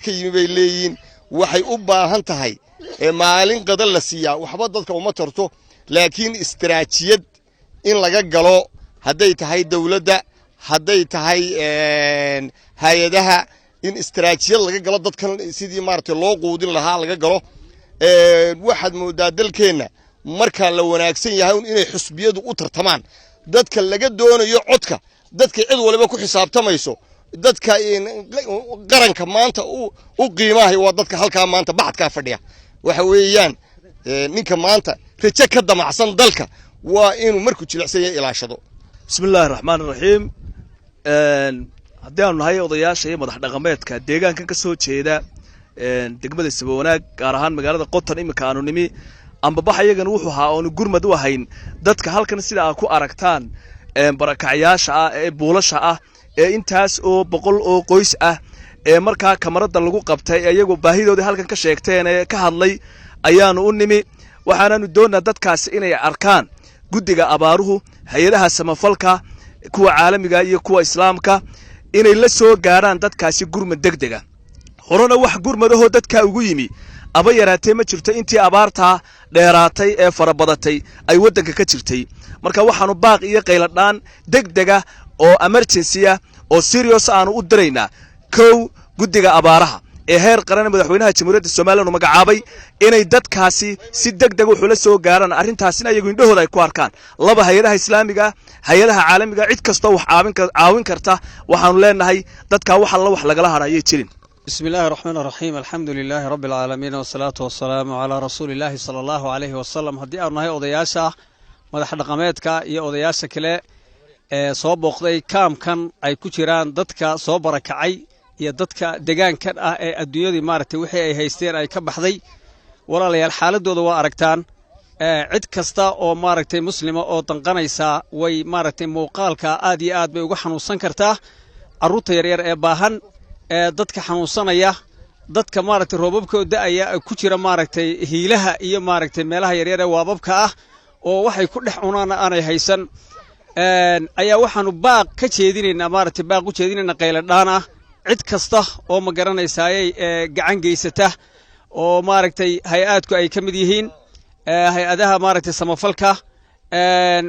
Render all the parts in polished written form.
كيمي بيلين waxay u baahan tahay maalin qada la siiyaa waxba dadka uma tarto laakiin istiraatiijiyad in laga galo haday tahay dawladda haday tahay hay'adaha in istiraatiijiyad laga galo dadkan sidii maartay loo quudin lahaa laga galo waxaad moodaa dalkeena marka la wanaagsan yahay inay xusbiyadu u tartamaan dadka laga doonayo codka dadka cid waliba ku xisaabtamayso dadka qaranka maanta u qiimahay waa dadka halka maanta baxadka fadhiya waxa weeyaan ninka maanta rajo ka damacsan dalka waa inuu markuu jilicsan yahay ilaashado bismillaahir rahmaanir rahiim hadaan nahay odayaasha iyo madax dhaqameedka deegaanka ka soo jeeda degmada Sabwanaag gaar ahaan magaalada Qotan imika aanu nimi amba baxayagan wuxuu ahaa oo gurmad u ahayn dadka halkan sida ay ku aragtaan barakacayaasha ah ee buulasha ah ee intaas oo 100 oo qoys ah ee markaa kamarada lagu qabtay iyagu baahidooda halkan ka sheegteen ee ka hadlay ayaanu u nimi waxaanu doonaa dadkaas inay arkaan gudiga abaaruhu hay'adaha samafalka kuwa caalamiga iyo kuwa islaamka inay la soo gaaraan dadkaasi gurmad degdega horena wax gurmadaho dadka ugu yimi aba yaraatay ma jirto intii abaarta dheeraatay ee farabadatay ay wadanka ka jirtay marka waxaanu baaq iyo qayladaan degdega oo emergency ah oo serious aanu u direynaa kow gudiga abaaraha ee heer qaran madaxweynaha jamhuuriyadda Soomaaliland magacaabay inay dadkaasi si degdeg ah la soo gaaraan arintaasina iyagu indhahooda ay ku arkaan laba hay'adaha islaamiga hay'adaha caalamiga cid kasta wax caawin karta waxaanu leenahay dadka wax laga haraayay jirin بسم الله الرحمن الرحيم الحمد لله رب العالمين والصلاة والسلام على رسول الله صلى الله عليه وسلم هدي أرناهي أودياشا مدح dhaqameedka iyo odayaasha kale ee soo booqday kaamkan ay ku jiraan dadka soo barakacay iyo dadka deegaankan ah ee adduunyada maartay wixii ay haysteen ay ka baxday walaalayaal xaaladooda waa aragtaan cid kasta oo maartay muslima oo danqanaysa way maartay muuqaalka aad iyo aad bay uga xanuunsan kartaa caruurta yar yar ee baahan dadka xanuunsanaya dadka maartay roobabkooda ayaa ku jira maartay hiilaha iyo maartay meelaha yar yar ee waababka ah oo waxay ku dhex cunaan aanay haysan ayaa waxaanu baaq ka jeedinaynaa maartay baaq u jeedinaynaa qayladaan ah cid kasta oo ma garanaysay gacan geysata oo maartay hay'adku ay kamid yihiin hay'adaha maartay samafalka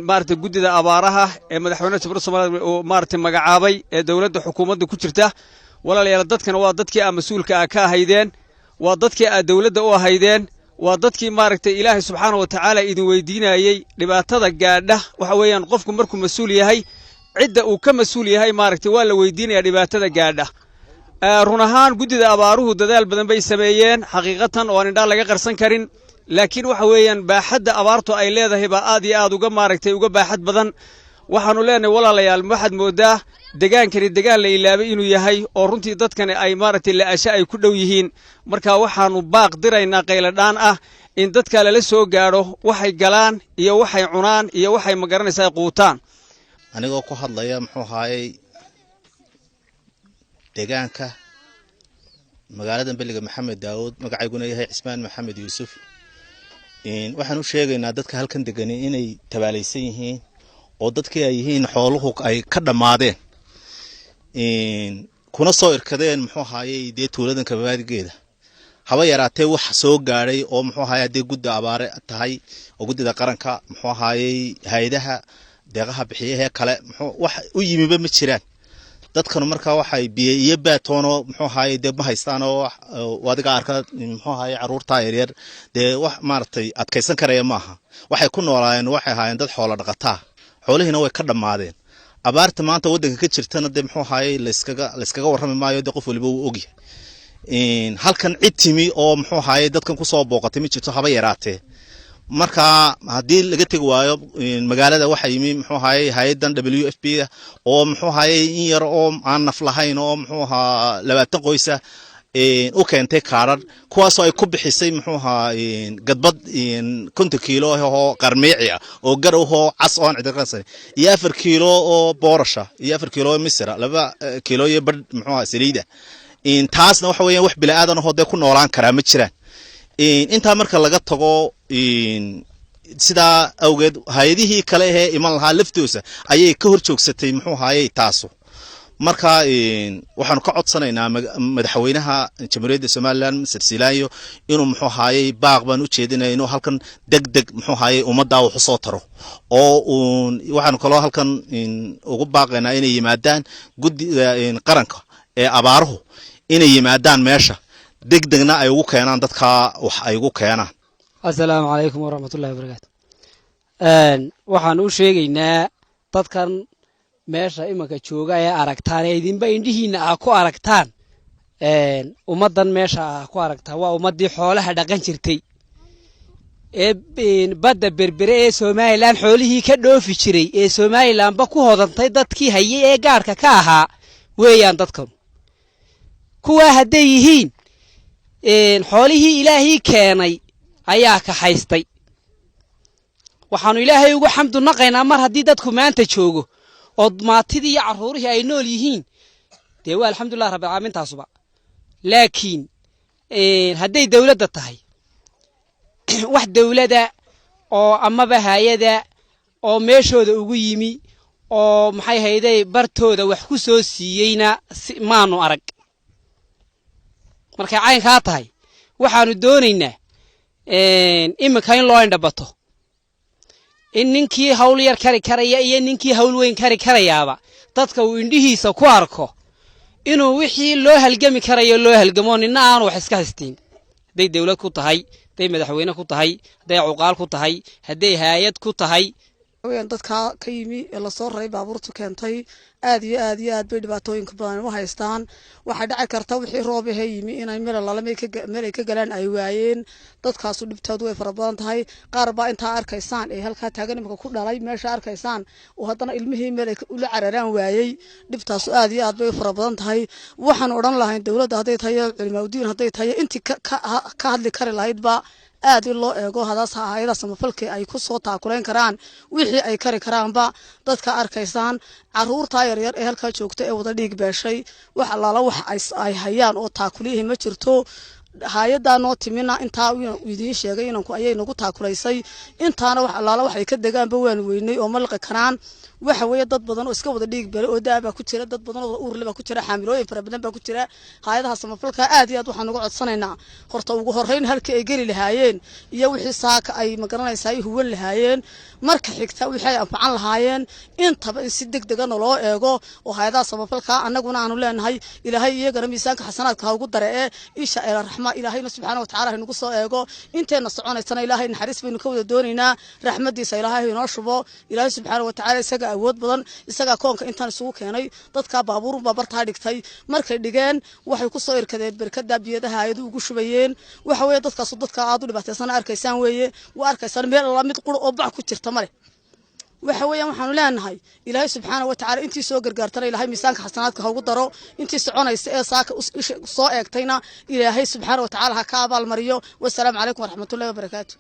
maartay gudida abaaraha ee madaxweynaha jamhuuriyadda Soomaaliland oo maartay magacaabay ee dawladda xukuumadda ku jirta walaalayaal dadkana waa dadkii mas'uulka ka ahaydeen waa dadkii dawladda u ahaydeen waa dadkii maartay Ilaahay subxaanahu wa ta'aala idin weydiinayay dhibaatada gaadha waxa weeyaan qofku markuu mas'uul yahay cidda uu ka mas'uul yahay maartay waa la weydiinayaa dhibaatada gaadha run ahaan gudida abaaruhu dadaal badan bay sameeyeen xaqiiqatan oo aan indha laga qarsan karin laakiin waxa weeyaan baaxadda abaartu ay leedahay ba aad iyo aad uga maartay uga baaxad badan waxaanu leenahay walaalayaal waxaad moodaa deegaankani deegaan la ilaabay inuu yahay oo runtii dadkani ay maartay la asha ay ku dhow yihiin marka waxaanu baaq diraynaa qayladaan ah in dadka la soo gaaro waxay galaan iyo waxay cunaan iyo waxay ma garanaysaa quutaan anigoo ku hadlaya muxuu haayay deegaanka magaalada Beliga Maxamed Daawud magacayguna yahay Cismaan Maxamed Yuusuf waxaan u sheegaynaa dadka halkan degan inay tabaalaysan yihiin oo dadkii ay yihiin xooluhu ay ka dhamaadeen kuna soo irkadeen muxuu haayay tuuladan kabaadigeeda haba yaraatee wax soo gaaray oo muxuu haayay gudda abaare tahay oo gudida qaranka muxuu haayay hay'adaha deeqaha bixiyaha kale muxuu wax u yimiba ma jiraan dadkan markaa waxay biyo iyo baatoono muxuu haayay ma haystaan oo wadiga arka muxuu haayay caruurta yaryar wax maartay adkaysan karaya maaha waxay ku noolaayeen waxay haayeen dad xoolo dhaqataa xoolihina way ka dhamaadeen abaarta maanta wadanka ka jirtana muxuu haayay la iskaga warrami maayo qof waliba uu ogyahay halkan cid timi oo muxuu haayay dadkan ku soo booqatay ma jirto haba yaraatee marka hadii laga tag waayo magaalada waxa yimi muxuu haayay hay'adan WFP oo muxuu haayay in yar oo aan naf lahayn oo muxuu ahaa 20 qoysa u keentay kaarar kuwaas oo ay ku bixisay muxuu ahaa gadbad 50 kiilo oo qarmiici ah oo garowho cas oo aan ciidansan iyo 4 kiilo oo boorasha iyo 4 kiilo oo misra 2 kiilo iyo bad muxuu ahaa saliida taasna waxa weeyaan wax bilaadan oo ku noolaan kara ma jiraan inta marka laga tago sida awgeed hay'adihii kale ee iman lahaa laftoosa ayay ka hor joogsatay muxuu haayay taaso marka waxaanu ka codsanaynaa madaxweynaha jamhuuriyadda Soomaaliland Mr. Silaayo inuu muxuu ahaayay baaq baan u jeedinay inuu halkan degdeg muxuu ahaayay ummadda wax soo taro oo waxaanu kaloo halkan ugu baaqaynaa inay yimaadaan guddiga qaranka ee abaaruhu inay yimaadaan meesha degdegna ay ugu keenaan dadka wax ay ugu keenaan. Assalaamu alaykum wa rahmatullahi wa barakatuh. waxaan u sheegaynaa dadkan meesha imanka jooga ee aragtaan ee idinba indhihiina ku aragtaan ummadan meesha ku aragtaa waa ummadii xoolaha dhaqan jirtay ee badda berbere ee Soomaaliland xoolihii ka dhoofi jiray ee Soomaaliland ba ku hodantay dadkii hayay ee gaarka ka ahaa weeyaan dadkan kuwa haday yihiin xoolihii Ilaahay keenay ayaa ka haystay waxaanu Ilaahay ugu xamdu naqaynaa mar hadii dadku maanta joogo oo maatidii iyo caruurihii ay nool yihiin dee waa alxamdulillah rabbil caalamiin taasuba laakiin haday dawladda tahay wax dawladda oo amaba hay'ada oo meeshooda ugu yimi oo maxay hayday bartooda wax ku soo siiyeyna maanu arag markay caynka tahay waxaanu doonaynaa imika in loo indhabato in ninkii hawl yar kari karaya iyo ninkii hawl weyn kari karayaaba dadka uu indhihiisa ku arko inuu wixii loo halgami karayo loo halgamo nina aan wax iska haystiin haday dawlad ku tahay haday madaxweyne ku tahay haday cuqaal ku tahay haday hay'ad ku tahay dadka ka yimi la soo raray baabuurtu keentay aad iyo aad bay dhibaatooyinka badan u haystaan waxa dhici karta wixii roob ah yimi inay meel ay ka galaan ay waayeen dadkaas dhibtoodu way fara badan tahay qaar baa inta arkaysaan ee halka taagan imka ku dhalay meesha arkaysaan oo hadana ilmihii meel ay u cararaan waayay dhibtaas aad iyo aad bay fara badan tahay waxaan oran lahayn dawladda haday tahay cilmaadiin haday tahay intii ka hadli kari lahayd ba aad loo eego hadaas hay'adaha samafalka ay ku soo taakuleen karaan wixii ay kari karaanba dadka arkaysaan caruurta yar yar ee halka joogta ee wada dhiig beeshay wax allaala wax ay hayaan oo taakulihi ma jirto hay'ada noo timina inta uu idin sheegay inanku ayay nagu taakulaysay intaana wax allaala wax ay ka degaanba waan weynay oo malqi karaan waxa weeye dad badan oo iska wada dhiig beelay oo daaba ku jira dad badan oo uur leh ku jira xaamilooyin fara badan baa ku jira hay'adaha samafalka aad iyo aad waxaan ugu codsanaynaa horta ugu horeyn halkii ay geli lahaayeen iyo wixii saaka ay magaranaysaa ay huwan lahaayeen marka xigta wixii ay anfacan lahaayeen intaba in si degdeg ah loo eego oo hay'adaha samafalka anaguna aanu leenahay Ilaahay iyagana miisaanka xasanaadka ugu daree insha Allah raxma Ilaahayna subhanahu wa ta'ala inagu soo eego inteena soconaysana Ilaahay naxariis baynu ka wada doonaynaa raxmadiisa Ilaahay inoo shubo Ilaahay subhanahu wa ta'ala isaga awood badan isaga koonka intaan isugu keenay dadka baabuur bartaa dhigtay markay dhigeen waxay ku soo irkadeen barkada biyadaha ay ugu shubayeen waxa weeye dadkaas dadka aad u dhibaataysan arkaysaan weeye waa arkaysaan meel la mid qur oo bac ku jirta mare waxa weeyaan waxaanu leenahay Ilaahay subhanahu wa ta'ala intii soo gargaartay Ilaahay miisaanka xasanaadka ugu daro intii soconaysa ee saaka soo eegtayna Ilaahay subhanahu wa ta'ala ha ka abaal mariyo wassalaamu alaykum wa rahmatullahi wa barakatuh